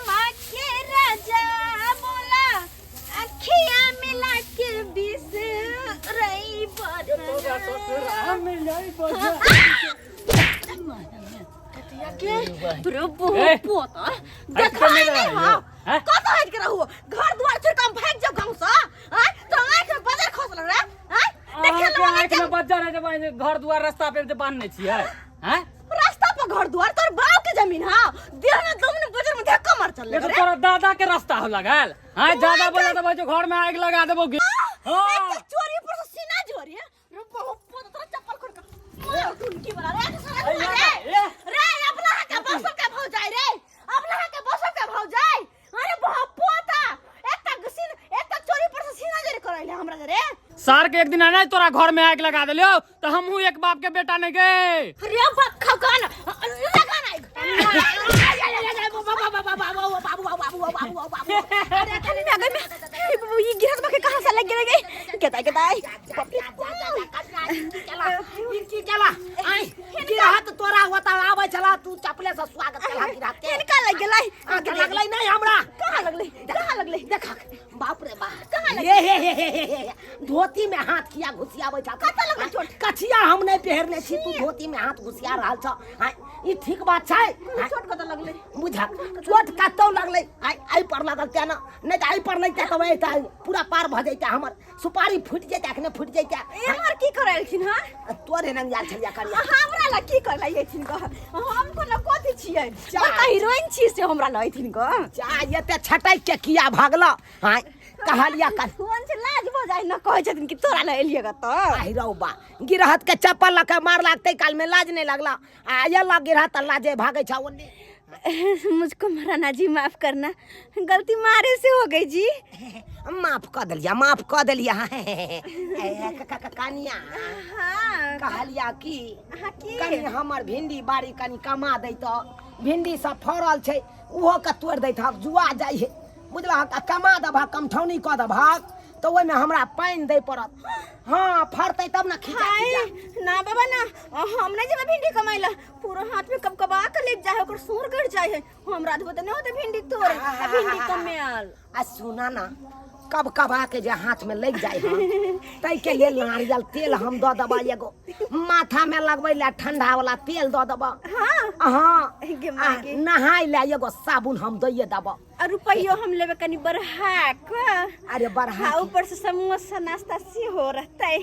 गवा के राजा बोला अखिया मिला के बिस रही प्रभु पोता देखा नहीं हां कत हट के रहू घर द्वार छोड़ के हम भाग जाओ गांव से हां तो आंख में बजर खसल रे हां देखे लो आंख में बजर है जब घर द्वार रास्ता पे जे बांधने छियै हैं रास्ता पर घर द्वार तोर बाप के जमीन हां देह में तुमने बजर में धक्का मार चल रे तोरा दादा के रास्ता हो लगल हां ज्यादा बोले तो जो घर में आग लगा देबो हां चोरी पर से सीना जोरी रे बहुत तोरा चप्पल खोल के टुनकी वाला रे अपना के बस के भाव जाय रे अपना के बस के भाव जाय अरे बहुत पोता एक चोरी पर से सीना जोरी करैले हमरा रे सार के एक दिन आना तोरा घर में आग लगा देलियो तो हमहू एक बाप के बेटा नहीं गए अरे बाप खकान लगा नहीं अरे कल में ये गिरत बके कहां से लग गए केता चला आई गिरत तोरा होता आवे चला तू चपले से स्वागत चला गिरत के इनका लग गेलै आगे लगलै नहीं हमरा कहां लगलै देख बाप रे बाप कहां लगे धोती में हाथ किया घुसियाबै छ कत लगलै चोट कछिया हम नहीं पहरले छी तू धोती में हाथ घुसिया रहल छ ई ठीक बात छै चोट कत लगलै बुझा चोट कतौ लगलै आई पर लगल त ना नहीं त आई पर नहीं त तबे त पूरा पार भ जैता हमर सुपारी फुट जैता अखने फुट जैता हमर की करैलखिन हां तोरे नंग यार छलिया करिया हमरा ला की कर लैथिन ग हम कोनो कथि छियै त हीरोइन छी से हमरा लैथिन ग जा एते छटै के किया भागला हां कहलिया कर फोन से लाज भ जाय न कहै छथिन कि तोरा ल एलिए ग त आई रौ बा गिरहत के चप्पल लके मार लागतै काल में लाज नहीं लगला आया ला गिरहत लाजे भागै छ ओने मुझको महाराना जी माफ करना गलती मारे से हो गई जी माफ कर दिया कनिया हां कहलिया की कनी हमर भिंडी बाड़ी कनी कमा दै त भिंडी सब फरल छै उहो के तोड़ दै था जुआ जाय है बुझला कमा दबा कमठौनी क दबा तो ओइ में हमरा पानी दे पड़त हां फरतै तब ना खिचा ना बाबा ना हम नहीं जेबे भिंडी कमाइला पूरा हाथ में कबकबा के ले जाय ओकर सूर गड़ जाय है हमरा देबो त नहीं होते भिंडी तोड़ भिंडी कमेल आ सुना ना कब कबा के जे हाथ में लग जाय है तै के लिए नारियल तेल हम द दबा एगो माथा में लगबै ला ठंडा वाला तेल द दबा हां नहाय ला एगो साबुन हम दइए दबा और रुपयो हम लेबे कनी बरहा अरे बरहा ऊपर से समोसा नाश्ता से हो रहतै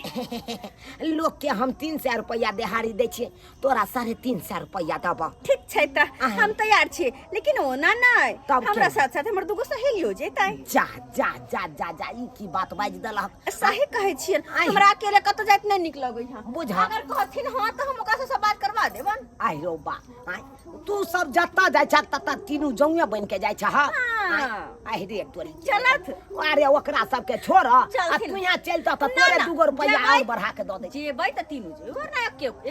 लोग के हम 300 रुपया दिहाड़ी दै छी तोरा 350 रुपया दबा ठीक छै त हम तैयार छी लेकिन ओना नहीं हमरा साथ साथ हमर दुगो सहेली हो जेतै जा जा जा जा जा ई की बात बाज दलक सही कहै छी हमरा अकेले कत जाइत नहीं निक लगै है बुझा अगर कहथिन हां त हम ओकरा से सब बात करवा देबन आई रो बा तू सब जत्ता जाय छ तत्ता तीनू जौया बन के जाय छ हां आई रे तोरी चलत अरे ओकरा सब के छोड़ आ तू यहां चलता त तोरे 2 रुपया और बढ़ा के द दे जेबै त तीनू जेबै ना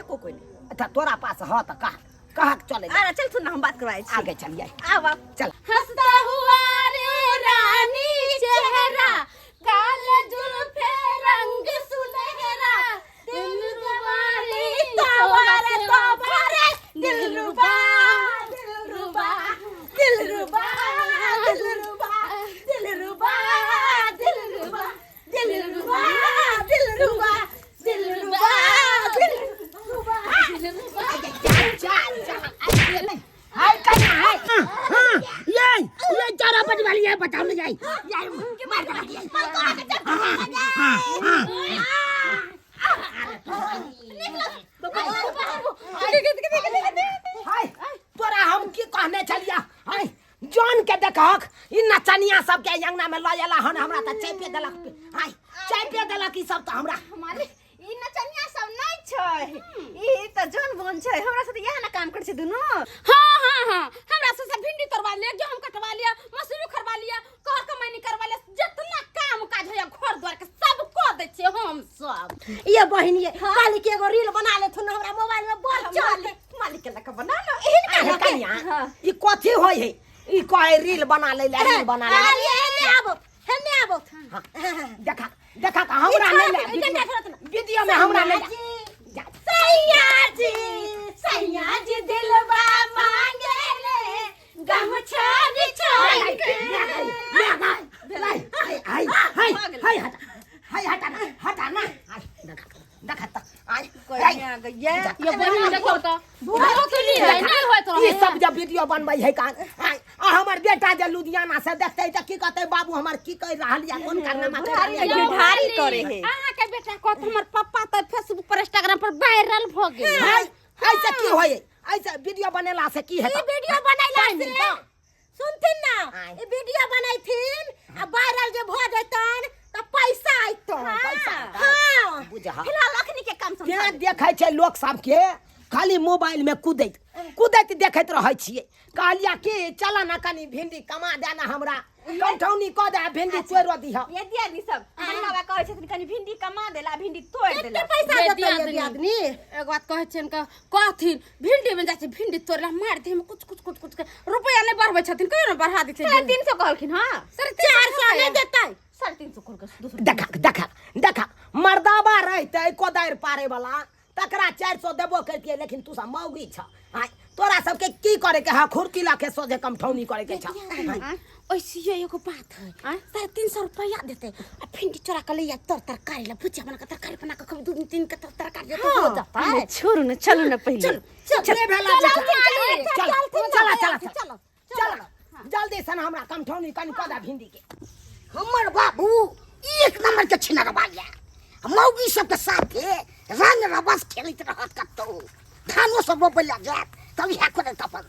एको कोई अच्छा तोरा पास ह त कहा चले अरे चल सुन हम बात करवाए छी आगे चलिए आवा चल हंसता हुआ रे रानी चेहरा काले जुल्फे रंग सुनहरा दिल रुबारी तवारे दिलरुबा दिलरुबा दिलरुबा दिलरुबा दिलरुबा दिलरुबा दिलरुबा दिलरुबा दिलरुबा दिलरुबा हाय कन्या हाय ये चारा बज वाली है बताओ ले जाई के मार हाय तोरा हम की कहने चलिया हाय जान के देखक इ नचनिया सब के अंगना में लयला हन हमरा त चाय पे देलक हाय चाय पे देलक ई सब त हमरा हमारे इ नचनिया सब नहीं छै इ त जन बन छै हमरा साथ यह ना काम कर छै दुनो हां हमरा से सब भिंडी तोड़वा ले जो हम कटवा लिया मसूरी खरवा लिया कर कमाई करवा लिया जितना काम काज होया घर द्वार के सब को दे छै हम सब ये बहिन ये काली के एगो रील बना ले थुन हमरा मोबाइल में बोल चल मालिक के लक बना लो एहन कनिया ई कथि होय है ई कहे रील बना ले रील बना ले हेने आबो देखा हमरा नहीं ले वीडियो में हमरा नहीं सैया जी दिलवा मांगे ले गम छोड़ छोड़ ये बहिन देखो तो भूखो के लिए नहीं होत रहे ई सब जब वीडियो बनबै है कान आ हमर बेटा जे लुधियाना से देखते त की कहते बाबू हमर की कह रहल या कोन कारनामा ढारी करे है अहाँ के बेटा कहत हमर पापा त फेसबुक पर इंस्टाग्राम पर वायरल भ गेल है ऐसे की होय ऐसे वीडियो बनेला से की हेता ई वीडियो बनैला से सुनथिन ना ई वीडियो बनैथिन आ वायरल जे भ जैतन त पैसा आइतो पैसा हां बुझा फिलहाल अखनी के काम समझ क्या देखै छै लोक सब के खाली मोबाइल में कूदैत देखैत रहै छियै कहलिया कि चला ना कनी भिंडी कमा देना हमरा कंठौनी क दे भिंडी तोड़ दिह ये दियादनी सब हमरा कहै छथिन कनी भिंडी कमा देला भिंडी तोड़ देला पैसा देतै दियादनी एक बात कहै छन कहथिन भिंडी में जाय छै भिंडी तोड़ला मार दे हम कुछ रुपया नै बढ़बै छथिन कहियो न बढ़ा दै छै 350 कहलखिन हां 450 नै देतै 350 कहलक देखा मर्दाबा रहतै कोदार पारे वाला तकरा 400 देबो करके लेकिन तू सब मौगी छ तोरा सबके की करे के हा खुरकीला के सोझे कमठौनी करे के छ ओइसे एगो बात है 350 रुपया देते आ भिंडी चोरा के लिया तरकारी ला भुजिया बना के तरकारी बना के कभी 2-3 के तरकारी हो जाता है छोड़ू ना चलो ना पहले चल जल्दी से हमरा कमठौनी कनी क दे भिंडी के हमर बाबू एक नंबर के छिनर बाजा मौगी सब के साथे रंग रबस खेलत रहत कतो धानो सब रोपला जात तब या करे तपन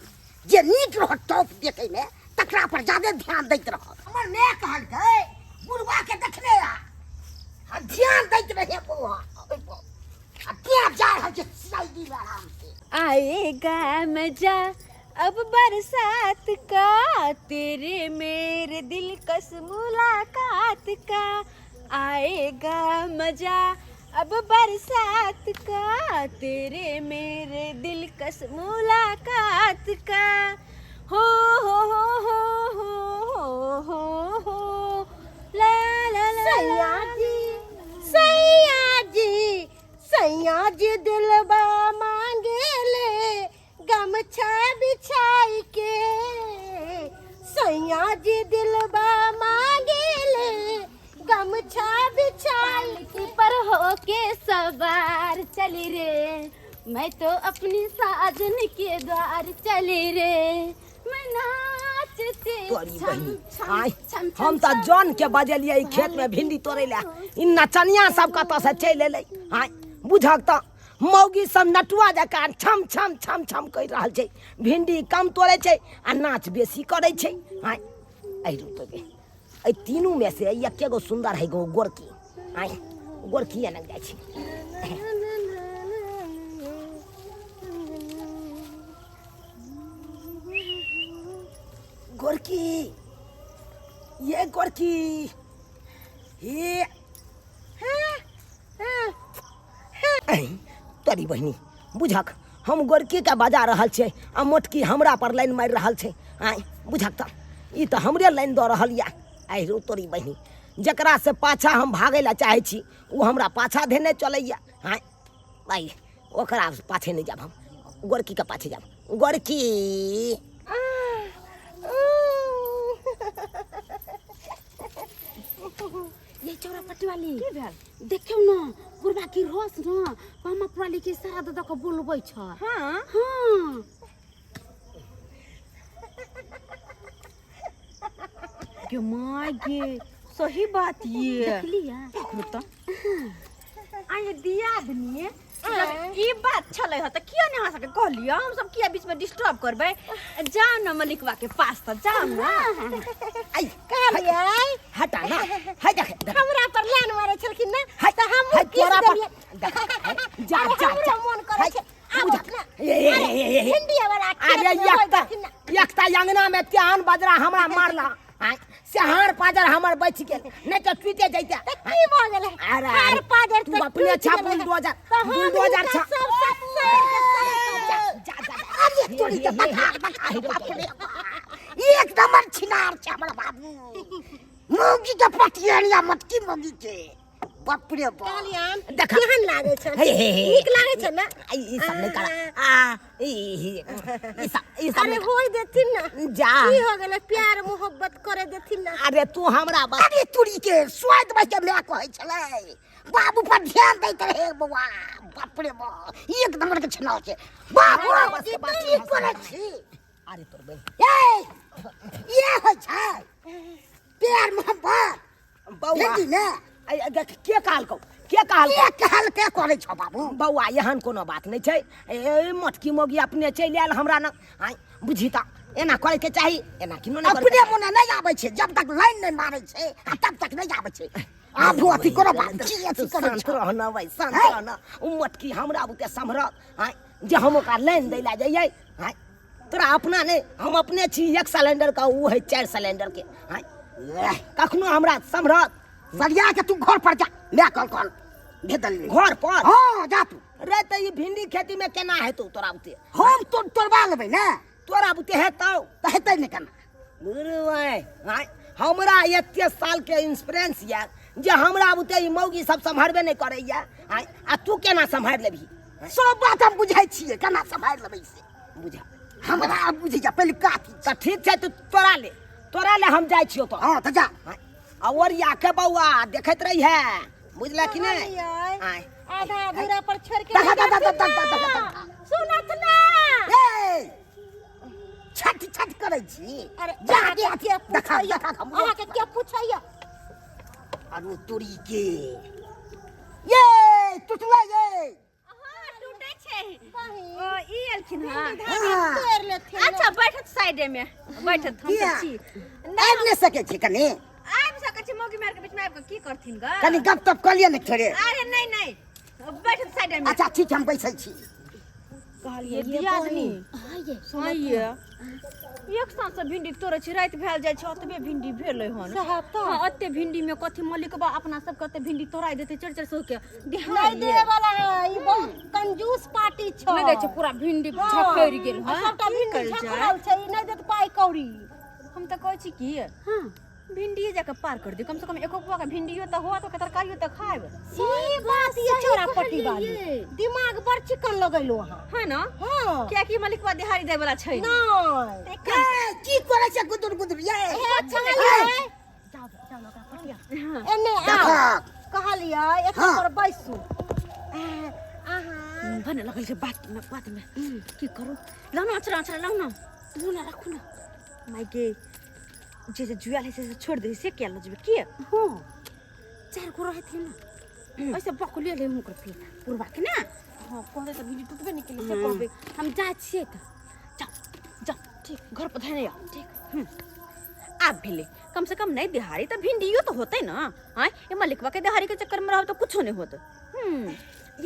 जे नीक रहत टॉप देखे में तकरा पर ज्यादा ध्यान दैत रहत हमर ने कहल गए बुढ़वा के देखले आ ध्यान दैत रहे बुआ आ क्या जा है जे साइडी आराम से आएगा मजा अब बरसात का तेरे मेरे दिल कस मुलाकात का आएगा मजा अब बरसात का तेरे मेरे दिल कस मुलाकात का हो ला ला ला सैया जी दिलबा मांगे ले गमछा बिछाई के सैया जी दिलबा मांगे ले गमछा बिछाई पर होके सवार चली रे मैं तो अपनी साजन के द्वार चली रे मैं नाचते हम तो जौन के बजलिए खेत में भिंडी तोड़े ला इन नचनिया सब कत से चल एले हां बुझक त मौगी सब नटुआ जका छम छम छम छम कह रहल छै भिंडी कम तोड़े छै आ नाच बेसी करे छै हां आई रुपे ए तीनों में से एक गो सुंदर है गो गोरकी आई गोरकी लग जाय छै गोरकी ये गोरकी ये तोरी बहिनी बुझक हम गोरकी के बजा रहल छै आ मोटकी हमरा पर लाइन मार रहल छै आई बुझक त ई त हमरे लाइन द रहल या आई रो तोरी बहिनी जकरा से पाछा हम भागे ला चाहे छी उ हमरा पाछा धेने चलैया हां भाई ओकरा पाछे नहीं जाब हम गोरकी के पाछे जाब गोरकी ये चौरा पट्टी वाली की भेल देखियो ना बुढ़वा की रोस ना मामा पुराली के सारा दादा को बोलबै छ हां हां के माय गे सही बात ये देख लिया देखो तो आये दिया आदमी जब ई बात छले ह त किया नहीं आ सके कहलियो हम सब किया बीच में डिस्टर्ब करबे जाओ न मलिकवा के पास त जाओ ना आई कहलिए हटा ना है देख हमरा पर लाइन मारे छलखिन ना त हम तोरा पर जा जा जा मन करे छै हिंदी वाला अरे एकता अंगना में त्यान बजरा हमरा मारला सेहार पाजर हमर बच गेल नहीं तो टूटे जैते की भ गेल अरे पाजर तू अपने छापुल 2000 छ जा अरे तोरी के बता एक नंबर छिनार छ हमर बाबू मौगी के पटियानिया मटकी मौगी के बाप रे बाप कालियान केहन लागे छ नीक लागे छ ना ई सब नहीं करा ई सब अरे होई देथिन ना जा की हो गेले प्यार मोहब्बत करे देथिन ना अरे तू हमरा बस अरे तोरी के स्वाद बच में कहै छले बाबू पर ध्यान दैत रहे बउआ बाप रे बाप एक नंबर के छना छै बाप रे बस के बात की करे छी अरे तोर बहन ये होइ छै प्यार मोहब्बत बौआ भेंडी ने के कहलकौ के करे छौ बाबू बौआ एहन कोनो बात नहीं छै ए मोटकी मोगी अपने चलि आयल हमरा न आइ बुझी त एना करे के चाही एना किनो नहीं करे अपने मोने नहीं आबै छै जब तक लाइन नहीं मारै छै तब तक नहीं आबै छै आबू अथी करो बात की अथी करे शांत छौ रहना भाई शांत रहना उ मोटकी हमरा बुते समरत आइ जे हम ओकरा लाइन दै ला जाइए आइ तोरा अपना नहीं हम अपने छी 1 सिलेंडर का उ है 4 सिलेंडर के आइ कखनो हमरा समरत सरिया के तू घर पर जा मैं कल भेदल घर पर हां जा तू रे त ई भिंडी खेती में केना हेतौ तोरा बुते हम तोड़वा लेबै ने तोरा बुते हेतौ त हेतै ने केना बुरवाई आइ हमरा 21 साल के एक्सपीरियंस या जे हमरा बुते ई मौगी सब संभालबे नहीं करैया आइ आ तू केना संभाल लेबही सब बात हम बुझै छियै केना संभाल लेबै से बुझा हमरा बुझि जा पहले काथी त ठीक छै तू तोरा ले हम जाइ छियो तो हां त जा आ ओरिया के बौआ देखैत रही है बुझला कि नहीं आइ आधा अधूरा पर छोड़ के देखा सुनत ना ए छट करै छी अरे जाके के देखा अहाँ के क्या पूछैया अरु तोरी के ये टुटला ये हां टूटे छै ओ ई एलखिन हां हाँ। तोड़ लेथिन अच्छा बैठत साइडे में बैठत हम किया? तो छी आबि नहीं सकै छी कनी आबि सकै छी मौगी मार के बीच में आबि के की करथिन ग कनी गप तप कलिए ने थोड़े अरे नहीं बैठत साइडे में अच्छा ठीक हम बैठै छी कहलिए दियादनी हां ये एक साथ से भिंडी तोड़े छी रात भेल जाय छै ओतबे भिंडी भेलै हन हां ओते भिंडी में कथि मलिकबा अपना सब के ओते भिंडी तोड़ाई देते 400 के नहीं दे वाला है ई बहुत कंजूस पार्टी छ नहीं दै छै पूरा भिंडी झफैर गेल हां सबटा भिंडी झफरल छै ई नहीं देत पाई कौड़ी हम त कहै छी की हां भिंडी जाके पार कर दे कम से कम एको पुआ का भिंडियो त होत ओकर तरकारियो त खाएब ई बात ये चोरापट्टी वाली दिमाग बड़ चिकन लगैलो हां है ना हां क्या की मलिकवा दिहाड़ी दे वाला छै नहीं की करे छै गुदुर ये अच्छा जाओ लगा पटिया एने आ कहलिया एक पर बैसू आहा भने लगल छै बात में की करू लाउना अचरा लाउना लूना रखू ना माइके जैसे जुआ है से छोड़ दे से क्या लजबे के हां 4 को रहे थे ना ऐसे पकलिए ले मुकर फिर पूर्वा के ना हां कोने से भिंडी टूटबे नहीं के से करबे हम जा छिए त जा ठीक घर पर धने आ ठीक आप भेले कम से कम नहीं दिहाड़ी तो भिंडियो तो होते ना हां ये मलिकवा के दिहाड़ी के चक्कर में रहो तो कुछ नहीं होता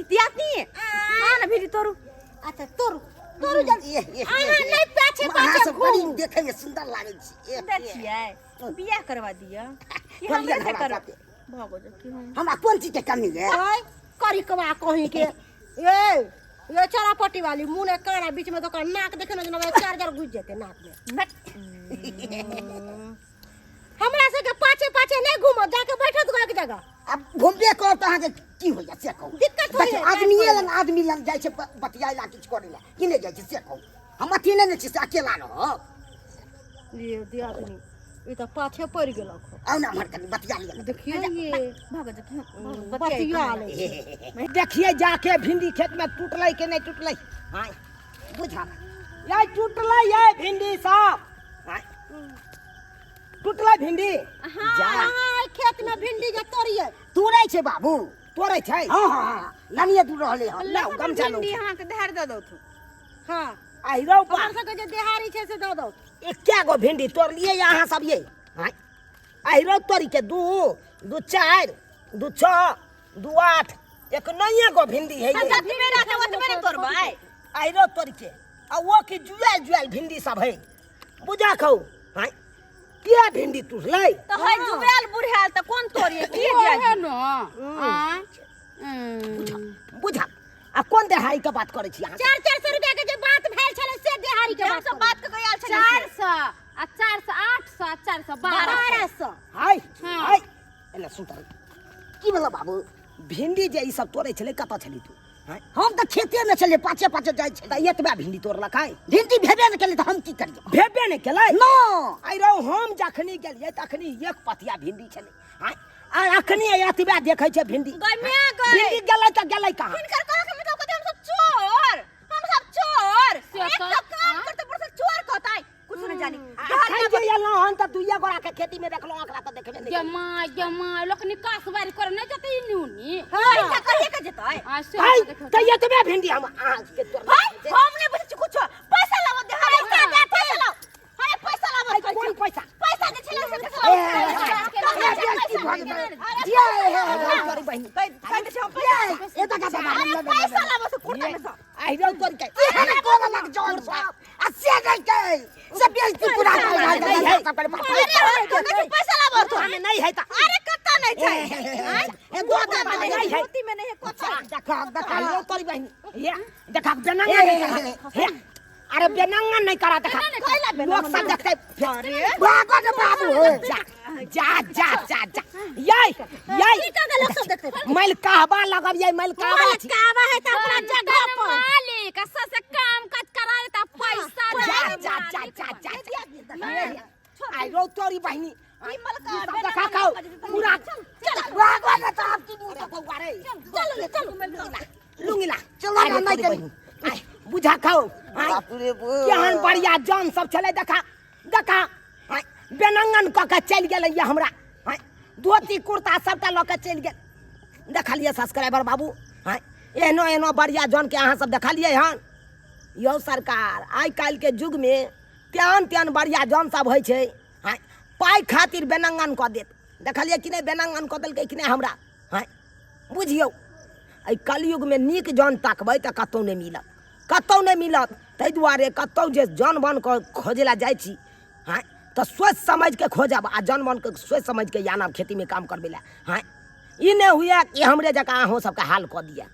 ये दियात नहीं है हां ना भिंडी तोरू अच्छा तोरू जल्दी आहा नहीं पाछे बड़ी देखे में सुंदर लागे छी देखिए बियाह करवा दिया ये हमरे से कर भागो जो की हमरा कोन चीज के कमी है करी कवा कहीं के ये चरापट्टी वाली मुंह ने काना बीच में तो कर नाक देखे ना चार्जर घुस जेते नाक में हमरा से के पाछे नहीं घूमो जाके बैठत गो एक जगह अब घूमबे कर त अहाँ के की हो जा से कहू दिक्कत होय आदमी लंग जाय छै बतियाइला किछ करेला कि नहीं जाय छै से कहू हम अथी नहीं छी से अकेला रह ये दिया नहीं ई तो पाछे पड़ गेल आउ ना हमर कनी बतिया लिया देखिए ये भाग जा बतिया ले देखिए जाके भिंडी खेत में टूटलै कि नहीं टूटलै हां बुझा ये टूटलै ये भिंडी सब हां टूटलै भिंडी हां खेत में भिंडी जे तोड़िए तोड़ै छै बाबू तोड़ै छै हां लनिए दूर रहले हन लाउ गमछा लो भिंडी हां के धार दे दो तू हां आई रौ पा हमरा के जे देहारी छै से दे दो क्या गो भिंडी तोड़ लिए यहाँ सब ये हां आई रौ तोड़ी के 2 2 4 2 6 2 8 एक नइए गो भिंडी है ये सब मेरा तो ओतबे तोड़बै आई रौ तोड़ी के आ वो की जुआल भिंडी सब है बुझा खौ हां क्या भिंडी टूटलै तो है जुआल बुढ़ाल त कोन तोड़िए की दिया है न हां बुझा आ कोन देहारी के बात करे छी अहाँ 400 रुपया के जे बात भेल छले से देहारी के बात सब बात के गयाल छले 400 आ 400 800 412 हाय हाय एला सुतर की भेल बाबू भिंडी जे ई सब तोड़े छले कत छली तू हां हम त खेते में चले पाछे जाय छै त एतबा भिंडी तोड़लक है भिंडी भेबे न केले त हम की करिए भेबे नहीं केलै नो आई रौ हम जखनी गेलिए तखनी एक पतिया भिंडी छले हां अखनी एतबे देखै छै भिंडी गमिया गए भिंडी गेलै त गेलै कहाँ इनकर कह के मतलब कहते हम सब चोर एक सब काम करते पर सब चोर कहता है कुछ नहीं जानी खाई जे एलो हन त दुइया गोरा के खेती में देखलो आंकड़ा त देखबे नहीं जमाई लोक निकास बारी कर नहीं जते इनुनी पैसा कहिए के जतै भाई त एतबे भिंडी हम आज के तोर भाई हम नहीं बुझ कुछ पैसा लाव दे पैसा दे पैसा लाव अरे पैसा लाव कौन पैसा पैसा दे छले से तोरी बहिनी ये तो का पैसा लाव से कुर्ता में सब आई रो तोरी के ये कोन लग जोर साहब अस्से गई के सब बेइज्जती पूरा नहीं है पैसा लाव तो हमें नहीं है त अरे कत्ता नहीं छै ए दो नहीं है होती में नहीं है कोता देखा रो तोरी बहिनी ये देखा बेनंगा नहीं करा अरे बेनंगा नहीं करा देखा लोग सब देखते भागो न बाबू जा जा जा जा जा यही का लोग सब देखते मैल कहबा लगब ये मैल कहबा छी कावा है त अपना जगह पर मालिक से काम काज करा देता पैसा जा जा जा जा जा आई रो तोरी बहिनी ई मलका देखा खाओ पूरा भागो न तो आपकी मुंह तो रे चलो लुंगी ला चलो ना नहीं करी आई बुझा खाओ बाप रे केहन बढ़िया जान सब चले देखा देखा आई बेनंगन क के चल गेल ये हमरा आई धोती कुर्ता सबटा ल के चल गेल देखलिए सब्सक्राइबर बाबू आई एनो एनो बढ़िया जान के अहाँ सब देखलिए हन यो सरकार आई काल के युग में त्यान त्यान बढ़िया जान सब होइ छै आई पाई खातिर बेनंगन क देत देखलिए कि नहीं बेनंगन क देलकै कि नहीं हमरा आई बुझियौ आई कलयुग में नीक जान ताकबै त कतौ नहीं मिलत कतौ नहीं मिलत ताहि दुआरे कतौ जे जान बन के खोजे ला जाइ छी हाँ तो सोच समझ के खोजब आ जान बन के सोच समझ के आनब खेती में काम करबे ला हाँ ई नहीं हुआ कि हमरे जका अहों सबके हाल कऽ दिया।